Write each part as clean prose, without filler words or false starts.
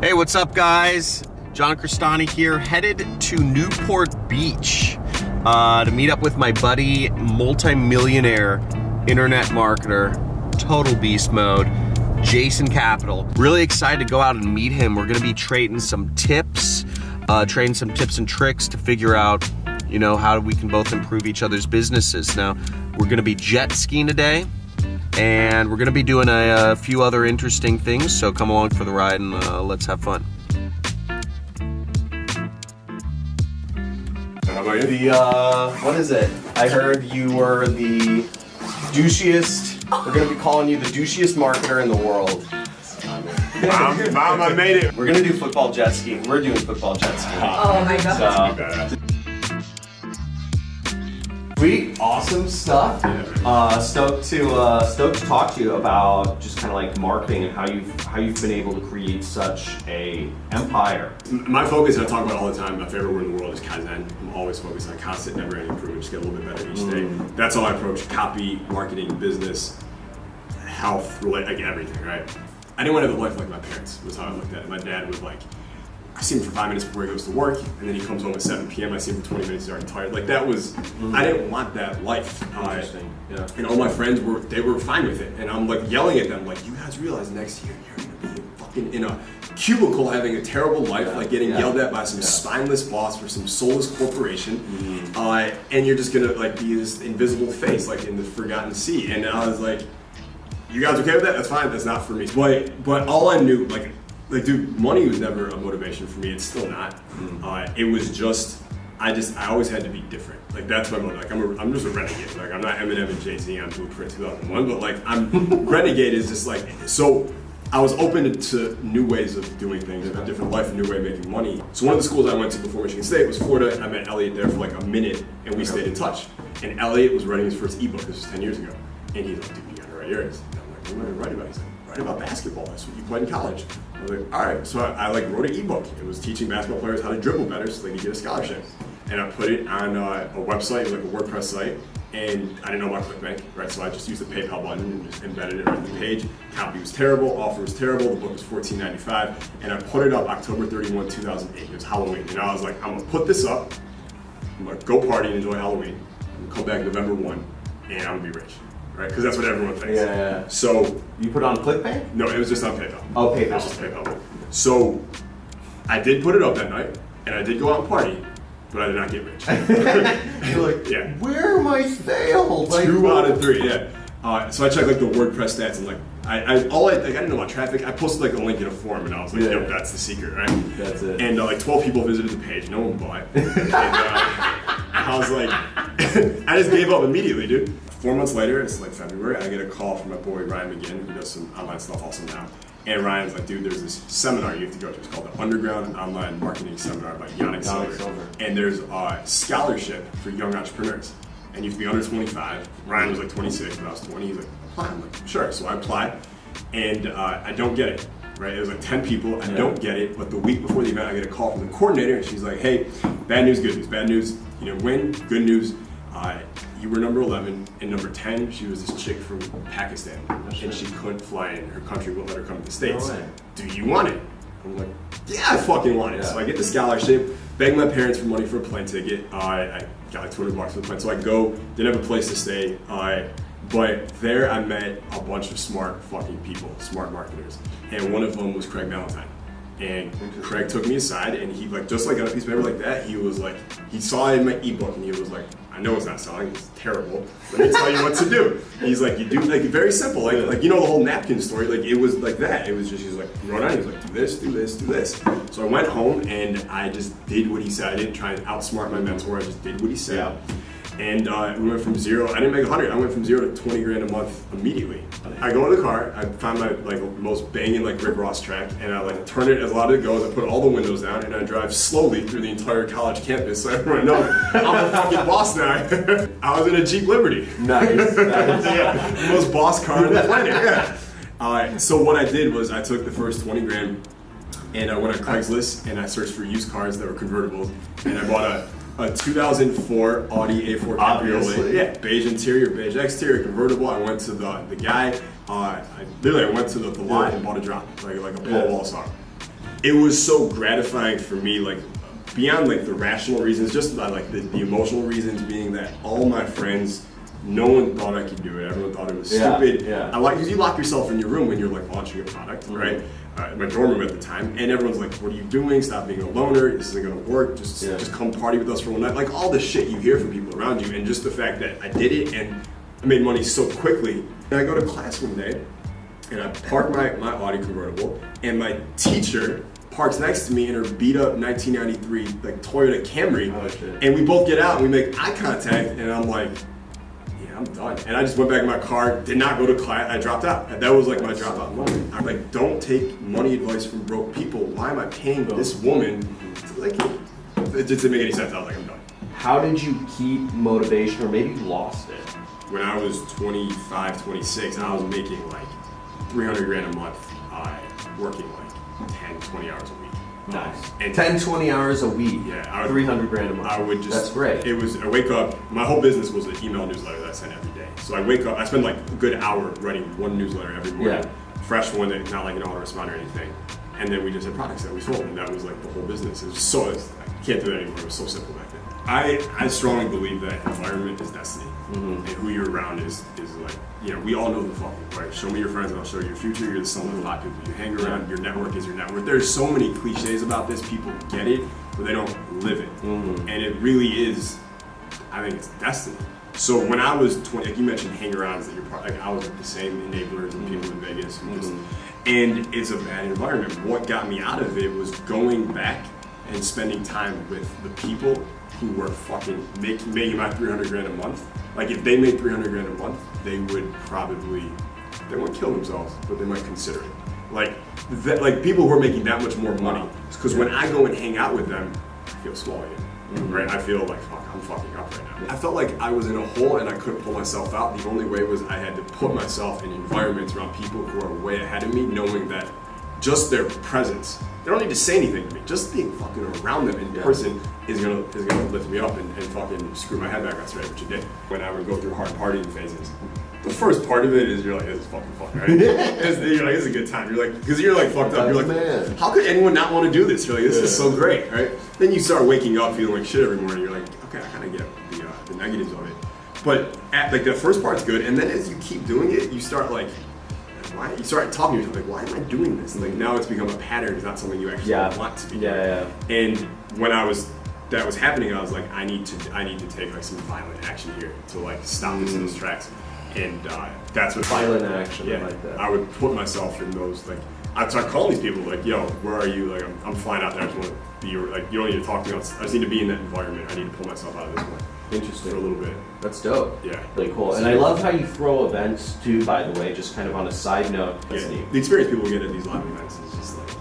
Hey, what's up, guys? Crestani here, headed to Newport Beach to meet up with my buddy, multi-millionaire internet marketer, total beast mode, Jason Capital. Really excited to go out and meet him. We're gonna be trading some tips, and tricks to figure out, you know, how we can both improve each other's businesses. Now, we're gonna be jet skiing today, and we're gonna be doing a few other interesting things, so come along for the ride and let's have fun. How about you? What is it? I heard you were the douchiest, we're gonna be calling you the douchiest marketer in the world. Mom, I made it. We're gonna do football jet skiing. We're doing football jet skiing. Oh my god. So, sweet, awesome stuff. Stoked to talk to you about just kind of like marketing and how you've been able to create such a empire. My focus, I talk about all the time, my favorite word in the world is Kaizen. I'm always focused on constant, never-ending improvement, just get a little bit better each day. That's how I approach copy, marketing, business, health, like everything, right? I didn't want to have a life like my parents, was how I looked at it. My dad would I see him for 5 minutes before he goes to work, and then he comes home at 7 p.m. I see him for 20 minutes, he's already tired. Like that was, I didn't want that life. Interesting, yeah. And all my friends they were fine with it. And I'm like yelling at them, like, you guys realize next year you're gonna be fucking in a cubicle having a terrible life, like getting yelled at by some spineless boss for some soulless corporation. And you're just gonna like be this invisible face, like in the forgotten sea. And I was like, you guys okay with that? That's fine, that's not for me. But all I knew, like dude, money was never a motivation for me. It's still not. It was just, I always had to be different. Like that's my motive. Like I'm just a renegade. Like I'm not Eminem and Jay-Z on Blueprint 2001, but like renegade is just like, so I was open to new ways of doing things, a different life, a new way of making money. So one of the schools I went to before Michigan State was Florida. I met Elliot there for like a minute and we stayed in touch. And Elliot was writing his first ebook, this was 10 years ago. And he's like, dude, you gotta write yours. And I'm like, what am I gonna write about? He's like, write about basketball, that's what you played in college. I was like, all right, so I wrote an ebook. It was teaching basketball players how to dribble better so they could get a scholarship. And I put it on a website, like a WordPress site, and I didn't know about Clickbank, right? So I just used the PayPal button and just embedded it right in the page. Copy was terrible, offer was terrible, the book was $14.95, and I put it up October 31, 2008. It was Halloween, and I was like, I'm gonna put this up, I'm gonna go party and enjoy Halloween, I'm gonna come back November 1, and I'm gonna be rich. Right, because that's what everyone thinks. Yeah. So You put it on Clickbank? no, it was just on PayPal. Oh, PayPal. It was just PayPal. So I did put it up that night, and I did go out and party, but I did not get rich. You're like, Yeah. where are my sales? Like, 2 out of 3, yeah. So I checked like the WordPress stats, and like I didn't know about traffic. I posted like a link in a forum, and I was like, yo, that's the secret, right? That's it. And like 12 people visited the page, no one bought. And I was like, I just gave up immediately, dude. 4 months later, it's like February, I get a call from my boy Ryan McGinn, who does some online stuff also now. And Ryan's like, dude, there's this seminar you have to go to. It's called the Underground Online Marketing Seminar by Yannick Silver. And there's a scholarship for young entrepreneurs. And you have to be under 25. Ryan was like 26, but I was 20. He's like, apply. I'm like, sure. So I applied, and I don't get it. Right? It was like 10 people. I don't get it. But the week before the event, I get a call from the coordinator, and she's like, hey, bad news, good news. Bad news, you know, win. Good news, you were number 11, and number 10, she was this chick from Pakistan, and she couldn't fly in. Her country wouldn't let her come to the States. No way. Do you want it? I'm like, yeah, I fucking want it. Yeah. So I get the scholarship, beg my parents for money for a plane ticket. I got like $200 for the plane. So I go, didn't have a place to stay. But there I met a bunch of smart fucking people, smart marketers. And one of them was Craig Valentine. And Craig took me aside, and he like, just like on a piece of paper like that, he was like, he saw it in my ebook, and he was like, I know it's not selling, it's terrible. Let me tell you what to do. He's like, you do, like, very simple, like you know the whole napkin story, like it was like that. It was just, he's like, you wrote on, he was like, do this, do this, do this. So I went home and I just did what he said. I didn't try and outsmart my mentor, I just did what he said. Yeah. And we went from zero, I didn't make 100, I went from 0 to 20 grand a month immediately. I go to the car, I find my like most banging like Rick Ross track, and I like turn it as loud as it goes, I put all the windows down, and I drive slowly through the entire college campus so everyone knows I'm a fucking boss now. I was in a Jeep Liberty. Nice. Yeah, the most boss car on the planet, yeah. So what I did was I took the first 20 grand, and I went on Craigslist, and I searched for used cars that were convertibles, and I bought a 2004 Audi A4 Cabriolet. Yeah, beige interior, beige exterior, convertible. I went to the guy. I went to the lot and bought a drop, like a Paul Wall song. it was so gratifying for me, like beyond like the rational reasons, just by like the emotional reasons being that all my friends, no one thought I could do it. Everyone thought it was stupid. Yeah. I like, because you lock yourself in your room when you're like launching a product, right? My dorm room at the time, and everyone's like, "What are you doing? Stop being a loner. This isn't gonna work. Just come party with us for one night." Like all the shit you hear from people around you, and just the fact that I did it and I made money so quickly. And I go to class one day, and I park my Audi convertible, and my teacher parks next to me in her beat up 1993 like Toyota Camry, and we both get out and we make eye contact, and I'm like, yeah, I'm done. And I just went back in my car, did not go to class, I dropped out. And that was like my dropout moment. I'm like, don't take money advice from broke people. Why am I paying this woman to like, it just didn't make any sense. I was like, I'm done. How did you keep motivation, or maybe you lost it? When I was 25, 26, I was making like 300 grand a month, working like 10, 20 hours a week. Nice. And 10, 20 hours a week. Yeah. 300 grand a month. I would just. That's great. It was, I wake up, my whole business was an email newsletter that I sent every day. So I wake up, I spend like a good hour writing one newsletter every morning. Fresh one that not like an autoresponder or anything. And then we just had products that we sold, and that was like the whole business. It was so, I can't do that anymore. It was so simple back then. I strongly believe that environment is destiny. And who you're around is like, you know, we all know the fucking, right? Show me your friends and I'll show you your future. You're the sum of the five people you hang around. Your network is your network. There's so many cliches about this. People get it, but they don't live it. And it really is, I think it's destiny. So when I was 20, like you mentioned hang-arounds, that you're like, I was like the same enablers and people in Vegas. And it's a bad environment. What got me out of it was going back and spending time with the people who were fucking making my 300 grand a month. Like if they made 300 grand a month, they would probably, they wouldn't kill themselves, but they might consider it. Like people who are making that much more money. Because when I go and hang out with them, I feel small again, right? I feel like, fuck, I'm fucking up right now. I felt like I was in a hole and I couldn't pull myself out. The only way was I had to put myself in environments around people who are way ahead of me, knowing that just their presence, they don't need to say anything to me. Just being fucking around them in person is gonna lift me up and fucking screw my head back on straight, which it did. When I would go through hard partying phases, the first part of it is you're like, this is fucking fun, right? You're like, this is a good time. You're like, because you're like fucked up. You're like, man, how could anyone not want to do this? You're like, this is so great, right? Then you start waking up feeling like shit every morning. You're like, okay, I kind of get the negatives of it. But like the first part's good, and then as you keep doing it, you start like, why? You start talking to yourself like, why am I doing this? And like now it's become a pattern. It's not something you actually want to be doing. And when that was happening, I was like, I need to take like some violent action here to like stop this in those tracks. And that's what violent action. Yeah, like that. I would put myself in those like. I'd start calling these people like, yo, where are you? Like, I'm flying out there. I just want to be like, you don't need to talk to me. I just need to be in that environment. I need to pull myself out of this one. Interesting. For a little bit. That's dope. Yeah. Really cool. And I love how you throw events too, by the way, just kind of on a side note. That's neat. The experience people get at these live events is just like,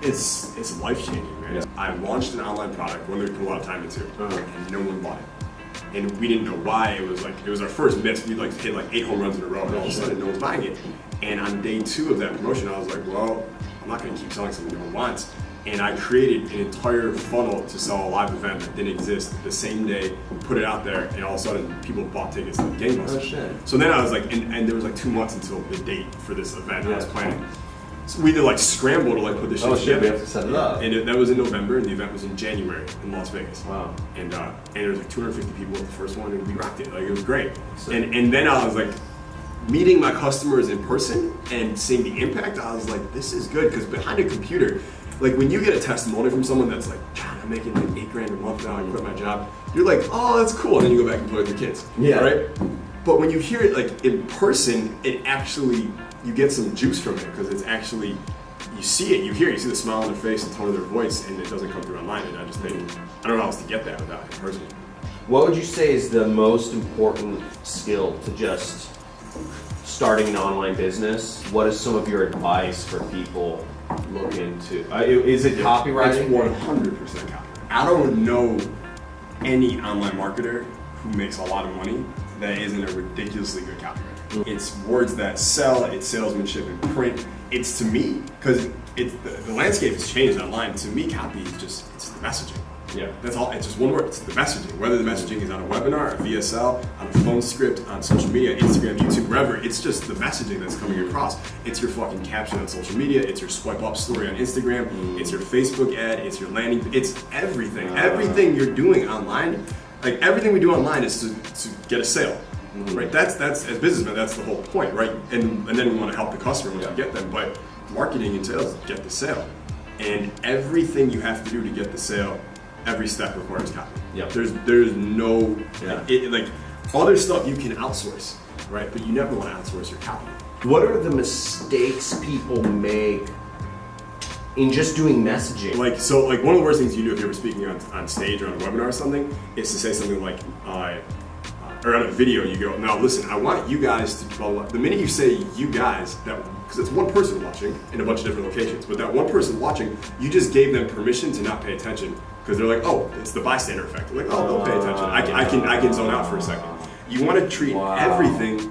it's life changing, man. Yeah. I launched an online product, one that we put a lot of time into, and no one bought it. And we didn't know why. It was our first miss. We like hit like 8 home runs in a row, and all of a sudden no one's buying it. And on day 2 of that promotion, I was like, well, I'm not gonna keep selling something no one wants. And I created an entire funnel to sell a live event that didn't exist the same day, put it out there, and all of a sudden people bought tickets like gangbusters. Oh, shit. So then I was like, and there was like 2 months until the date for this event I was planning. So we had to like scramble to like put this shit together. We have to set it up. And that was in November, and the event was in January in Las Vegas. Wow. And there was like 250 people at the first one, and we rocked it. Like it was great. And then I was like, meeting my customers in person and seeing the impact, I was like, this is good, because behind a computer, like when you get a testimonial from someone that's like, God, I'm making like 8 grand a month now, I quit my job, you're like, oh, that's cool, and then you go back and play with your kids, right? But when you hear it like in person, it actually, you get some juice from it, because it's actually, you see it, you hear it, you see the smile on their face, the tone of their voice, and it doesn't come through online, and I just think, I don't know how else to get that without in person. What would you say is the most important skill to just starting an online business? What is some of your advice for people looking to? Is it copywriting? It's 100% copy. I don't know any online marketer who makes a lot of money that isn't a ridiculously good copywriter. It's words that sell, it's salesmanship in print. It's, to me, because the landscape has changed online, to me copy is just, it's the messaging. Yeah. That's all. It's just one word. It's the messaging. Whether the messaging is on a webinar, a VSL, on a phone script, on social media, Instagram, YouTube, wherever. It's just the messaging that's coming across. It's your fucking caption on social media. It's your swipe up story on Instagram. It's your Facebook ad. It's your landing. It's everything. Everything you're doing online, like everything we do online, is to get a sale. Right. That's as businessmen. That's the whole point. Right. And then we want to help the customer once we get them. But marketing and sales get the sale. And everything you have to do to get the sale, every step requires copy. Yep. There's no like other stuff you can outsource, right? But you never want to outsource your copy. What are the mistakes people make in just doing messaging? Like one of the worst things you do if you're ever speaking on stage or on a webinar or something is to say something like, or on a video you go, now listen, I want you guys to, the minute you say you guys, because it's one person watching in a bunch of different locations, but that one person watching, you just gave them permission to not pay attention because they're like, oh, it's the bystander effect. They're like, oh, they'll pay attention. I can zone out for a second. You want to treat everything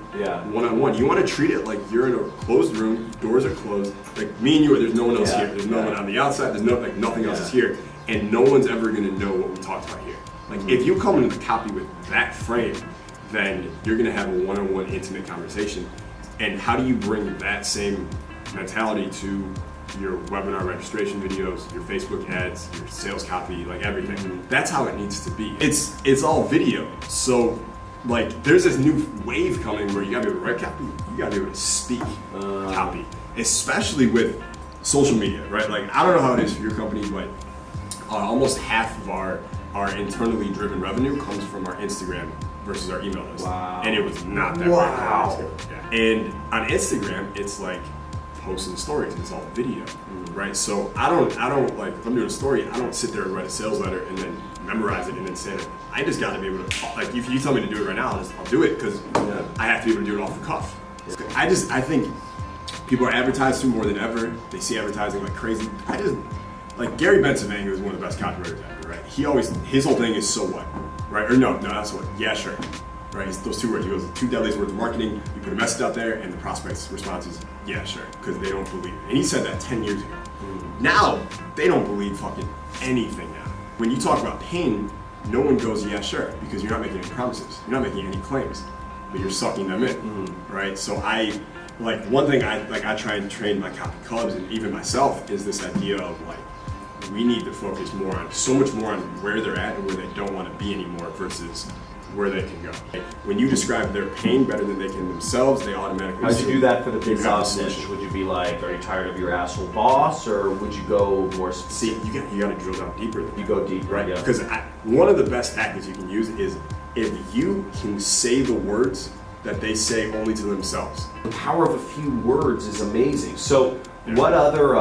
one-on-one. You want to treat it like you're in a closed room, doors are closed, like me and you, there's no one else here. There's no one on the outside, there's nothing else is here, and no one's ever going to know what we talked about here. Like if you come into the copy with that frame, then you're going to have a one-on-one intimate conversation. And how do you bring that same mentality to your webinar registration videos, your Facebook ads, your sales copy, like everything? That's how it needs to be. It's all video. So like there's this new wave coming where you gotta be able to write copy, you gotta be able to speak copy, especially with social media, right? Like I don't know how it is for your company, but almost half of our internally driven revenue comes from our Instagram versus our email list. Wow. And it was not that great. And on Instagram, it's like posting stories, it's all video, right? So I don't like, if I'm doing a story, I don't sit there and write a sales letter and then memorize it and then say it. I just gotta be able to, like if you tell me to do it right now, I'll do it because I have to be able to do it off the cuff. I think people are advertised to more than ever. They see advertising like crazy. Like Gary Bencivenga is one of the best copywriters ever, right? His whole thing is so what, right? Or no, that's what, yeah, sure. Right, it's those two words. He goes, 2 days worth of marketing, you put a message out there, and the prospect's response is, yeah, sure, because they don't believe it. And he said that 10 years ago. Now, they don't believe fucking anything now. When you talk about pain, no one goes, yeah, sure, because you're not making any promises. You're not making any claims, but you're sucking them in, right? So one thing I try and train my copy clubs and even myself is this idea of like, we need to focus so much more on where they're at and where they don't want to be anymore versus where they can go. When you describe their pain better than they can themselves, they automatically. How'd you do that for the big boss niche? Would you be like, are you tired of your asshole boss, or would you go more specific? See, you got to drill down deeper. You go deep, right? Because one of the best tactics you can use is if you can say the words that they say only to themselves. The power of a few words is amazing. So, what other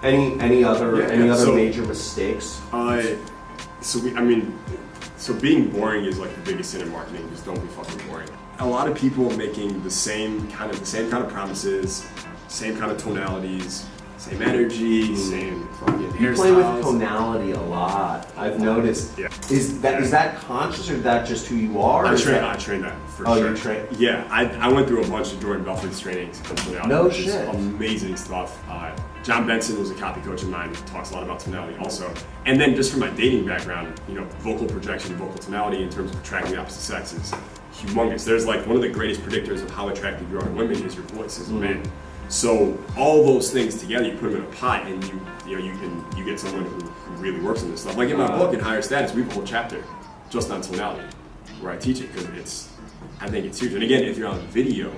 any other major mistakes? So being boring is like the biggest sin in marketing. Just don't be fucking boring. A lot of people making the same kind of promises, same kind of tonalities, same energy, same fucking hairstyles. You play with tonality a lot. I've noticed. Yeah. Is that conscious or is that just who you are? I train that for sure. Oh, you train? Yeah, I went through a bunch of Jordan Belfort's trainings on tonality. No which shit. Is amazing stuff. John Benson was a copy coach of mine, talks a lot about tonality also. And then just from my dating background, vocal projection, vocal tonality in terms of attracting the opposite sex is humongous. There's like one of the greatest predictors of how attractive you are to women is your voice as a man. So all those things together, you put them in a pot, and you get someone who really works on this stuff. Like in my book, in Higher Status, we have a whole chapter just on tonality, where I teach it because I think it's huge. And again, if you're on video,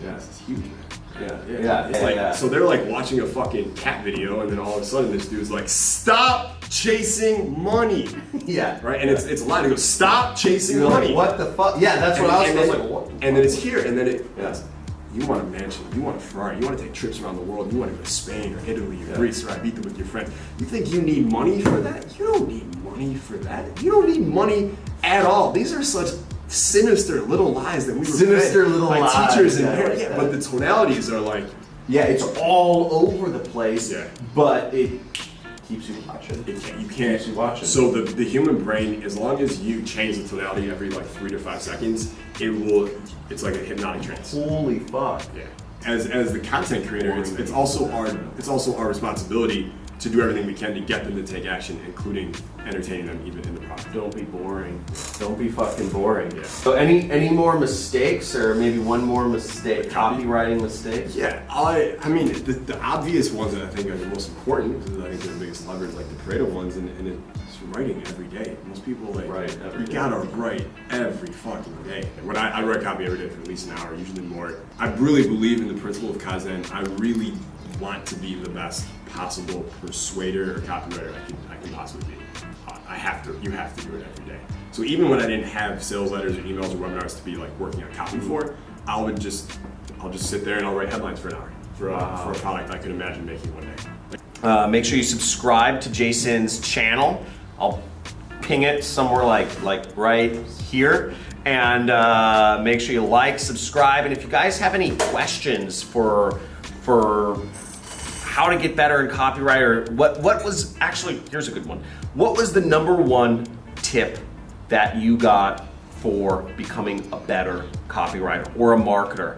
it's huge, man. So they're like watching a fucking cat video, and then all of a sudden this dude's like, "Stop chasing money." Right, and it's a lie to go, "Stop chasing money." Like, what the fuck? Yeah, that's what I was like. And then it's here, and then you want a mansion, you want a Ferrari, you want to take trips around the world, you want to go to Spain or Italy or Greece or Ibiza with your friends. You think you need money for that? You don't need money for that. You don't need money at all. These are such sinister little lies that we were sinister fed little by lies. Teachers and parents. Yeah, but the tonalities are like, it's all over the place. Yeah. But it keeps you watching. You can't. Keeps you watching. So the human brain, as long as you change the tonality every like 3 to 5 seconds, it's like a hypnotic trance. Holy fuck. Yeah. As the content creator, it's also our responsibility to do everything we can to get them to take action, including entertaining them even in the process. Don't be boring. Don't be fucking boring. Yeah. So any more mistakes, or maybe one more mistake? Copywriting mistakes? Yeah, I mean, the obvious ones that I think are the most important, because I think they're the biggest leverage, like the creative ones, and it's writing every day. Most people, like, you gotta write every fucking day. When I write copy every day for at least an hour, usually more. I really believe in the principle of Kaizen. I really want to be the best possible persuader or copywriter I can possibly be. You have to do it every day. So even when I didn't have sales letters or emails or webinars to be like working on copy for, I'll just sit there and I'll write headlines for an hour for a product I could imagine making one day. Make sure you subscribe to Jason's channel. I'll ping it somewhere like right here. And make sure you like, subscribe, and if you guys have any questions for how to get better in copyright, or what was actually, here's a good one. What was the #1 tip that you got for becoming a better copywriter or a marketer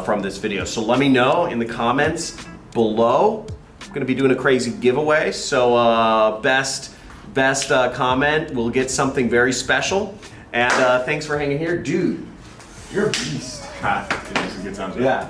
from this video? So let me know in the comments below. I'm gonna be doing a crazy giveaway, so best comment will get something very special. And thanks for hanging here, dude. You're a beast. It was a good time. Yeah.